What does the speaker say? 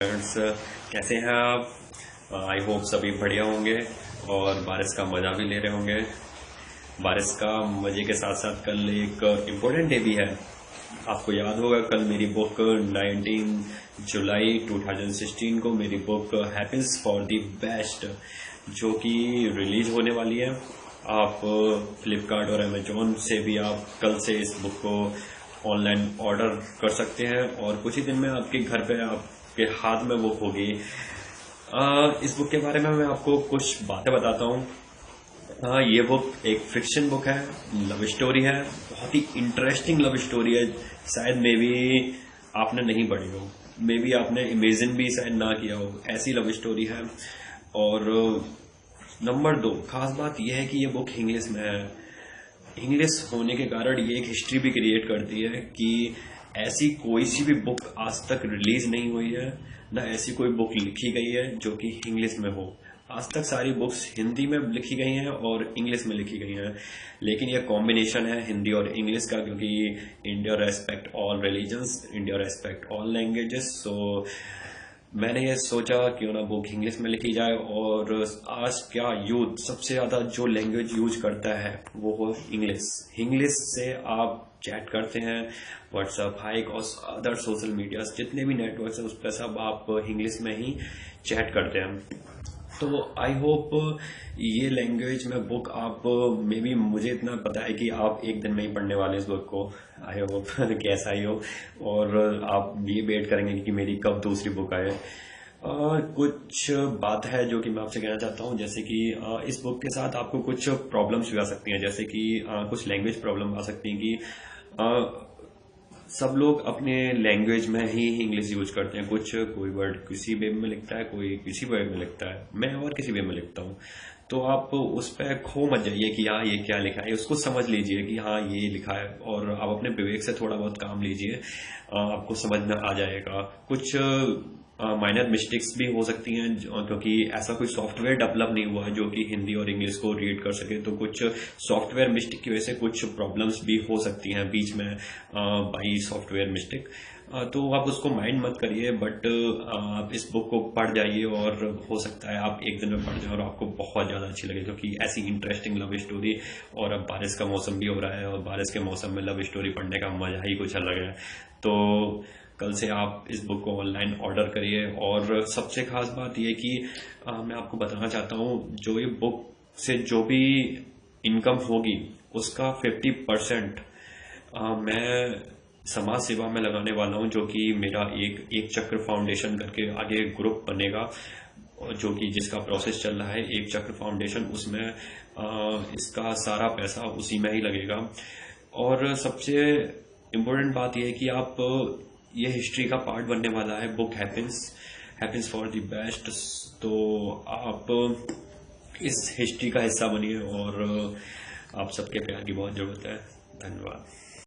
Friends, कैसे हैं आप? आई होप सभी बढ़िया होंगे और बारिश का मज़ा भी ले रहे होंगे। बारिश का मज़े के साथ साथ कल एक इम्पोर्टेंट डे भी है। आपको याद होगा कल मेरी बुक 19 जुलाई 2016 को मेरी book happiness for the best जो कि रिलीज होने वाली है। आप फ्लिपकार्ट और अमेजोन से भी आप कल से इस बुक को ऑनलाइन ऑर्डर कर सकते हैं और कुछ ही दिन में आपके घर पे आपके हाथ में बुक होगी। इस बुक के बारे में मैं आपको कुछ बातें बताता हूँ। ये बुक एक फिक्शन बुक है, लव स्टोरी है, बहुत ही इंटरेस्टिंग लव स्टोरी है। शायद मे बी आपने नहीं पढ़ी हो, मे बी आपने इमेजिन भी शायद ना किया हो, ऐसी लव स्टोरी है। और नंबर 2 खास बात यह है कि ये बुक इंग्लिश में है। इंग्लिश होने के कारण ये एक हिस्ट्री भी क्रिएट करती है कि ऐसी कोई सी भी बुक आज तक रिलीज नहीं हुई है, ना ऐसी कोई बुक लिखी गई है जो कि इंग्लिश में हो। आज तक सारी बुक्स हिंदी में लिखी गई हैं और इंग्लिश में लिखी गई हैं, लेकिन यह कॉम्बिनेशन है हिंदी और इंग्लिश का, क्योंकि India respect all religions, India respect all languages. So मैंने ये सोचा क्यों ना बुक इंग्लिश में लिखी जाए। और आज क्या यूथ सबसे ज्यादा जो लैंग्वेज यूज करता है वो हो इंग्लिश। इंग्लिश से आप चैट करते हैं, व्हाट्सएप, हाइक और अदर सोशल मीडिया जितने भी नेटवर्क्स हैं उस पर सब आप इंग्लिश में ही चैट करते हैं। तो आई होप ये लैंग्वेज में बुक आप मे बी, मुझे इतना पता है कि आप एक दिन में ही पढ़ने वाले इस बुक को। आई होप कि ऐसा ही हो और आप ये वेट करेंगे कि मेरी कब दूसरी बुक आए। कुछ बात है जो कि मैं आपसे कहना चाहता हूँ, जैसे कि इस बुक के साथ आपको कुछ प्रॉब्लम्स भी आ सकती हैं, जैसे कि कुछ लैंग्वेज प्रॉब्लम आ सकती हैं कि सब लोग अपने लैंग्वेज में ही इंग्लिश यूज करते हैं। कोई वर्ड किसी वे में लिखता है, कोई किसी वे में लिखता है, मैं और किसी वे में लिखता हूँ। तो आप उस पर खो मत जाइए कि हाँ ये क्या लिखा है, उसको समझ लीजिए कि हाँ ये लिखा है और आप अपने विवेक से थोड़ा बहुत काम लीजिए, आपको समझ में आ जाएगा। कुछ माइनर मिस्टेक्स भी हो सकती हैं क्योंकि ऐसा कोई सॉफ्टवेयर डेवलप नहीं हुआ है जो कि हिंदी और इंग्लिश को रीड कर सके। तो कुछ सॉफ्टवेयर मिस्टेक की वजह से कुछ प्रॉब्लम्स भी हो सकती हैं बीच में बाई सॉफ्टवेयर मिस्टेक। तो आप उसको माइंड मत करिए, बट आप इस बुक को पढ़ जाइए और हो सकता है आप एक दिन में पढ़ जाए और आपको बहुत ज़्यादा अच्छी लगे, क्योंकि ऐसी इंटरेस्टिंग लव स्टोरी। और अब बारिश का मौसम भी हो रहा है और बारिश के मौसम में लव स्टोरी पढ़ने का मजा ही कुछ अलग है। तो कल से आप इस बुक को ऑनलाइन ऑर्डर करिए। और सबसे खास बात यह कि मैं आपको बताना चाहता हूँ, जो ये बुक से जो भी इनकम होगी उसका 50% मैं समाज सेवा में लगाने वाला हूँ, जो कि मेरा एक चक्र फाउंडेशन करके आगे एक ग्रुप बनेगा, जो कि जिसका प्रोसेस चल रहा है, एक चक्र फाउंडेशन। उसमें इसका सारा पैसा उसी में ही लगेगा। और सबसे इम्पोर्टेंट बात यह है कि आप ये हिस्ट्री का पार्ट बनने वाला है book happiness for the best. तो आप इस हिस्ट्री का हिस्सा बनिए और आप सबके प्यार की बहुत जरूरत है। धन्यवाद।